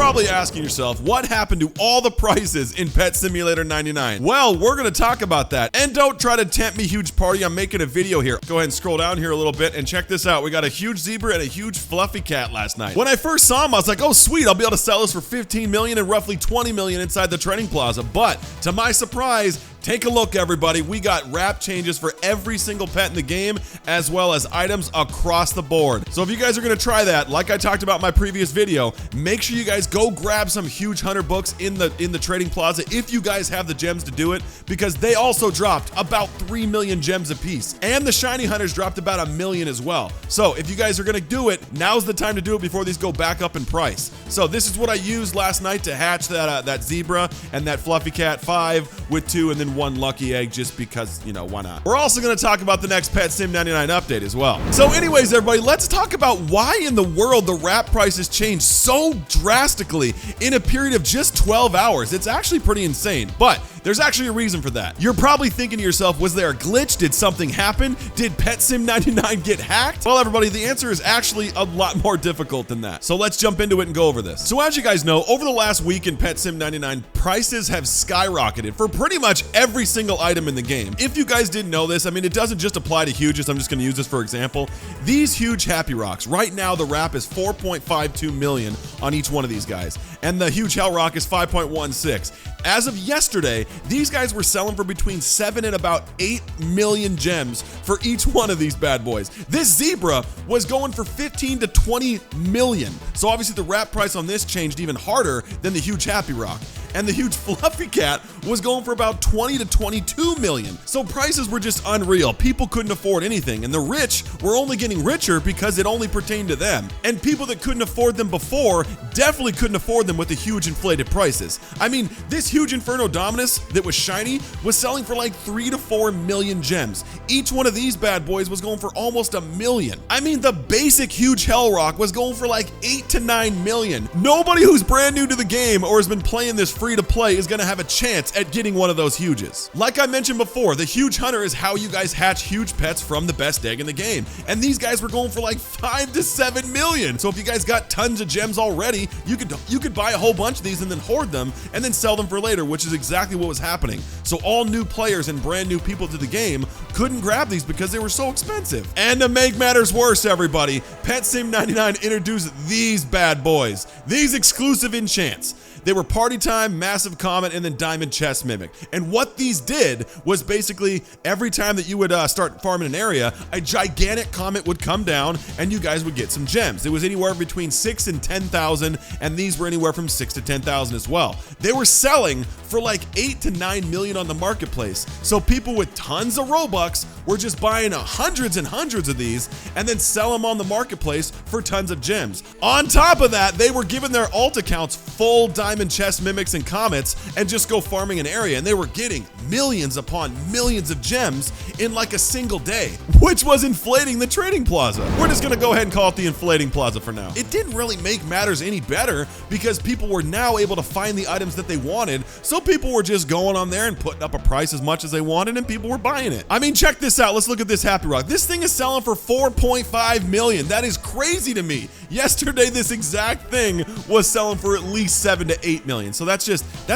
probably asking yourself, what happened to all the prices in Pet Simulator 99? Well, we're gonna talk about that. And don't try to tempt me, huge party. I'm making a video here. Go ahead and scroll down here a little bit and check this out. We got a huge zebra and a huge fluffy cat last night. When I first saw him, I was like, oh sweet, I'll be able to sell this for 15 million and roughly 20 million inside the trading plaza. But to my surprise, take a look, everybody. We got wrap changes for every single pet in the game, as well as items across the board. So if you guys are gonna try that, like I talked about in my previous video, make sure you guys go grab some huge hunter books in the trading plaza if you guys have the gems to do it, because they also dropped about 3 million gems a piece. And the shiny hunters dropped about 1 million as well. So if you guys are gonna do it, now's the time to do it before these go back up in price. So this is what I used last night to hatch that zebra and that fluffy cat 5 with 2 and then 1 lucky egg, just because, you know, why not? We're also going to talk about the next Pet Sim 99 update as well. So anyways, everybody, let's talk about why in the world the wrap prices changed so drastically in a period of just 12 hours. It's actually pretty insane, but there's actually a reason for that. You're probably thinking to yourself, was there a glitch? Did something happen? Did Pet Sim 99 get hacked? Well, everybody, the answer is actually a lot more difficult than that. So let's jump into it and go over this. So as you guys know, over the last week in Pet Sim 99, prices have skyrocketed for pretty much every single item in the game. If you guys didn't know this, I mean, it doesn't just apply to huges. I'm just going to use this for example. These huge Happy Rocks, right now the wrap is 4.52 million on each one of these guys, and the huge Hell Rock is 5.16. As of yesterday, these guys were selling for between 7 and about 8 million gems for each one of these bad boys. This zebra was going for 15 to 20 million. So obviously the wrap price on this changed even harder than the huge Happy Rock. And the huge fluffy cat was going for about 20 to 22 million. So prices were just unreal. People couldn't afford anything, and the rich were only getting richer because it only pertained to them. And people that couldn't afford them before definitely couldn't afford them with the huge inflated prices. I mean, this huge Inferno Dominus that was shiny was selling for like 3 to 4 million gems. Each one of these bad boys was going for almost 1 million. I mean, the basic huge Hell Rock was going for like 8 to 9 million. Nobody who's brand new to the game or has been playing this free to play is going to have a chance at getting one of those huges. Like I mentioned before, the huge hunter is how you guys hatch huge pets from the best egg in the game. And these guys were going for like 5 to 7 million. So if you guys got tons of gems already, you could buy a whole bunch of these and then hoard them and then sell them for later, which is exactly what was happening. So all new players and brand new people to the game couldn't grab these because they were so expensive. And to make matters worse, everybody, Pet Sim 99 introduced these bad boys, these exclusive enchants. They were Party Time, Massive Comet, and then Diamond Chest Mimic. And what these did was basically every time that you would start farming an area, a gigantic comet would come down and you guys would get some gems. It was anywhere between 6 and 10,000, and these were anywhere from 6 to 10,000 as well. They were selling for like 8 to 9 million on the marketplace. So people with tons of Robux were just buying hundreds and hundreds of these and then sell them on the marketplace for tons of gems. On top of that, they were giving their alt accounts full Diamond Chest Mimics and Comets and just go farming an area, and they were getting millions upon millions of gems in like a single day, which was inflating the trading plaza. We're just gonna go ahead and call it the inflating plaza for now. It didn't really make matters any better because people were now able to find the items that they wanted, so people were just going on there and putting up a price as much as they wanted, and people were buying it. I mean, check this out. Let's look at this Happy Rock. This thing is selling for 4.5 million. That is crazy to me. Yesterday, this exact thing was selling for at least 7 to 8 million. So that's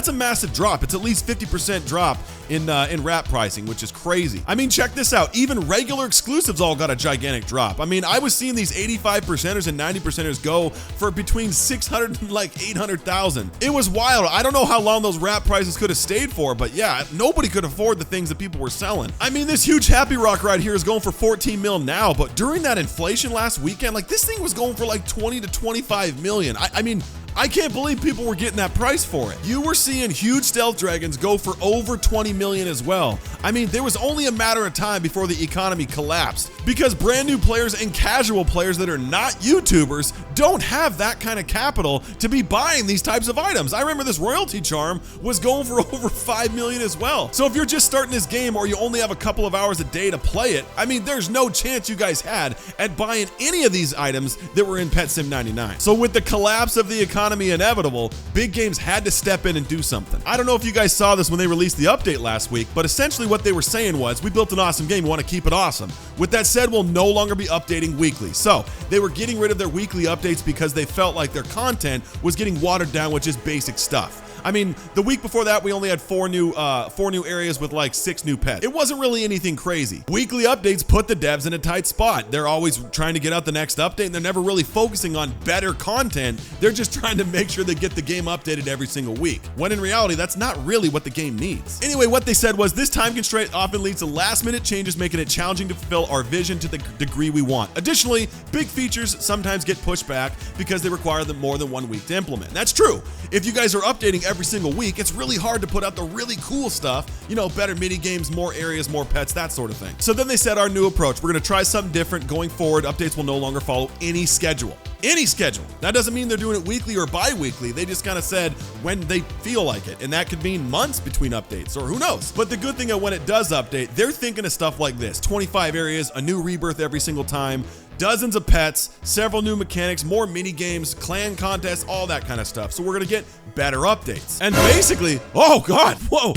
a massive drop. It's at least 50% drop in wrap pricing, which is crazy. I mean, check this out. Even regular exclusives all got a gigantic drop. I mean, I was seeing these 85%ers and 90%ers go for between 600 and like 800,000. It was wild. I don't know how long those wrap prices could have stayed for, but yeah, nobody could afford the things that people were selling. I mean, this huge Happy Rock right here is going for 14 mil now, but during that inflation last weekend, like this thing was going for like 20 to 25 million. I mean, I can't believe people were getting that price for it. You were seeing huge stealth dragons go for over 20 million as well. I mean, there was only a matter of time before the economy collapsed because brand new players and casual players that are not YouTubers don't have that kind of capital to be buying these types of items. I remember this royalty charm was going for over 5 million as well. So if you're just starting this game or you only have a couple of hours a day to play it, I mean, there's no chance you guys had at buying any of these items that were in Pet Sim 99. So with the collapse of the economy inevitable, big games had to step in and do something. I don't know if you guys saw this when they released the update last week, but essentially what they were saying was, we built an awesome game, we want to keep it awesome. With that said, we'll no longer be updating weekly. So they were getting rid of their weekly updates updates because they felt like their content was getting watered down with just basic stuff. I mean, the week before that, we only had four new areas with like 6 new pets. It wasn't really anything crazy. Weekly updates put the devs in a tight spot. They're always trying to get out the next update, and they're never really focusing on better content. They're just trying to make sure they get the game updated every single week, when in reality, that's not really what the game needs. Anyway, what they said was this time constraint often leads to last-minute changes, making it challenging to fulfill our vision to the degree we want. Additionally, big features sometimes get pushed back because they require them more than 1 week to implement. And that's true. If you guys are updating every single week, it's really hard to put out the really cool stuff, you know, better mini games, more areas, more pets, that sort of thing. So then they said our new approach. We're going to try something different going forward. Updates will no longer follow any schedule. Any schedule. That doesn't mean they're doing it weekly or bi-weekly. They just kind of said when they feel like it. And that could mean months between updates, or who knows. But the good thing is when it does update, they're thinking of stuff like this: 25 areas, a new rebirth every single time, dozens of pets, several new mechanics, more mini games, clan contests, all that kind of stuff. So we're gonna get better updates. And basically, oh God, whoa,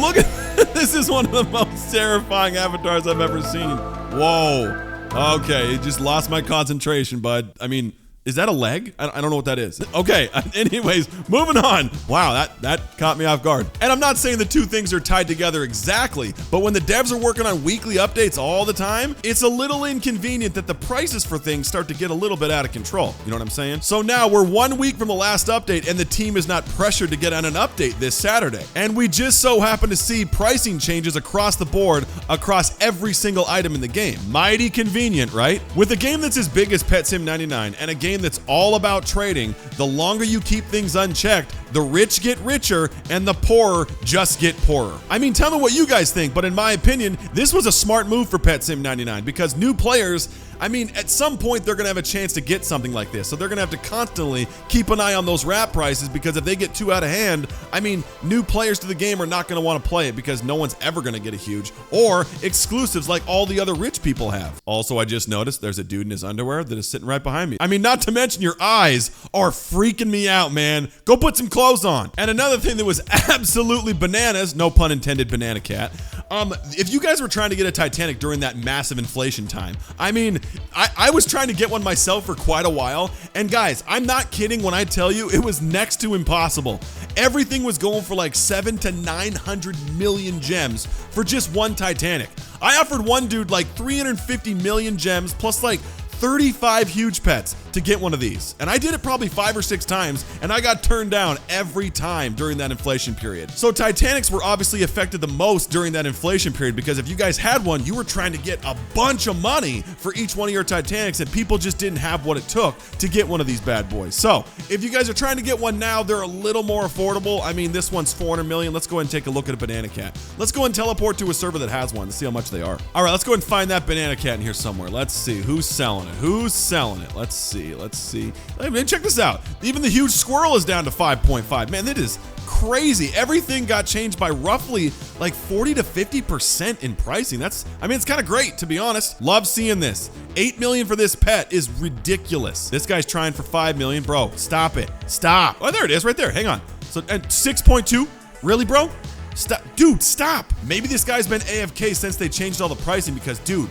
look at this. Is one of the most terrifying avatars I've ever seen. Whoa. Okay, it just lost my concentration, bud. I mean, is that a leg? I don't know what that is. Okay, anyways, moving on. Wow, that caught me off guard. And I'm not saying the two things are tied together exactly, but when the devs are working on weekly updates all the time, it's a little inconvenient that the prices for things start to get a little bit out of control. You know what I'm saying? So now we're 1 week from the last update and the team is not pressured to get on an update this Saturday. And we just so happen to see pricing changes across the board, across every single item in the game. Mighty convenient, right? With a game that's as big as Pet Sim 99 and a game that's all about trading, the longer you keep things unchecked, the rich get richer and the poorer just get poorer. I mean, tell me what you guys think, but in my opinion, this was a smart move for Pet Sim 99 because new players, I mean, at some point they're gonna have a chance to get something like this. So they're gonna have to constantly keep an eye on those wrap prices, because if they get too out of hand, I mean, new players to the game are not gonna wanna play it because no one's ever gonna get a huge, or exclusives like all the other rich people have. Also, I just noticed there's a dude in his underwear that is sitting right behind me. I mean, not to mention your eyes are freaking me out, man. Go put some clothes on. And another thing that was absolutely bananas, no pun intended, banana cat. If you guys were trying to get a Titanic during that massive inflation time, I mean, I was trying to get one myself for quite a while, and guys, I'm not kidding when I tell you it was next to impossible. Everything was going for like 700 to 900 million gems for just one Titanic. I offered one dude like 350 million gems plus like 35 huge pets to get one of these. And I did it probably 5 or 6 times, and I got turned down every time during that inflation period. So Titanics were obviously affected the most during that inflation period, because if you guys had one, you were trying to get a bunch of money for each one of your Titanics, and people just didn't have what it took to get one of these bad boys. So if you guys are trying to get one now, they're a little more affordable. I mean, this one's 400 million. Let's go ahead and take a look at a banana cat. Let's go and teleport to a server that has one to see how much they are. All right, let's go ahead and find that banana cat in here somewhere. Let's see who's selling it. Who's selling it? Let's see. I mean, check this out. Even the huge squirrel is down to 5.5. Man, that is crazy. Everything got changed by roughly like 40 to 50% in pricing. I mean, it's kind of great, to be honest. Love seeing this. 8 million for this pet is ridiculous. This guy's trying for 5 million. Bro, stop it. Stop. Oh, there it is right there. Hang on. So, and 6.2. Really, bro? Stop. Dude, stop. Maybe this guy's been AFK since they changed all the pricing, because, dude,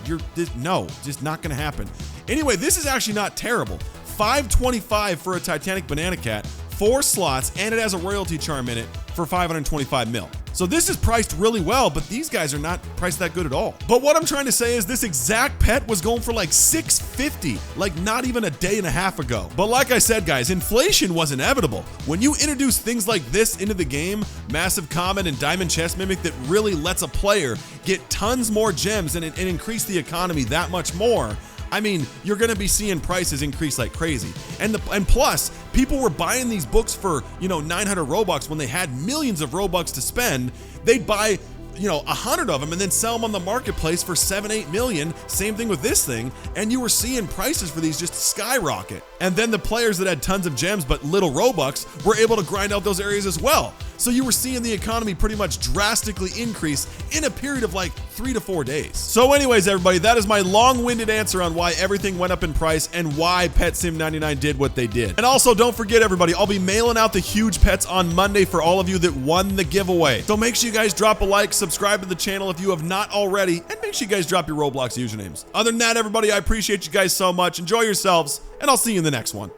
no, just not gonna happen. Anyway, this is actually not terrible. 525 for a Titanic banana cat, 4 slots, and it has a royalty charm in it for 525 mil. So this is priced really well, but these guys are not priced that good at all. But what I'm trying to say is this exact pet was going for like 650, like not even a day and a half ago. But like I said, guys, inflation was inevitable. When you introduce things like this into the game, Massive Comet and Diamond Chest Mimic, that really lets a player get tons more gems and increase the economy that much more, I mean, you're gonna be seeing prices increase like crazy. And plus, people were buying these books for, 900 Robux when they had millions of Robux to spend. They'd buy, 100 of them and then sell them on the marketplace for 7-8 million. Same thing with this thing. And you were seeing prices for these just skyrocket. And then the players that had tons of gems but little Robux were able to grind out those areas as well. So you were seeing the economy pretty much drastically increase in a period of like 3 to 4 days. So anyways, everybody, that is my long-winded answer on why everything went up in price and why Pet Sim 99 did what they did. And also, don't forget, everybody, I'll be mailing out the huge pets on Monday for all of you that won the giveaway. So make sure you guys drop a like, subscribe to the channel if you have not already, and make sure you guys drop your Roblox usernames. Other than that, everybody, I appreciate you guys so much. Enjoy yourselves, and I'll see you in the next one.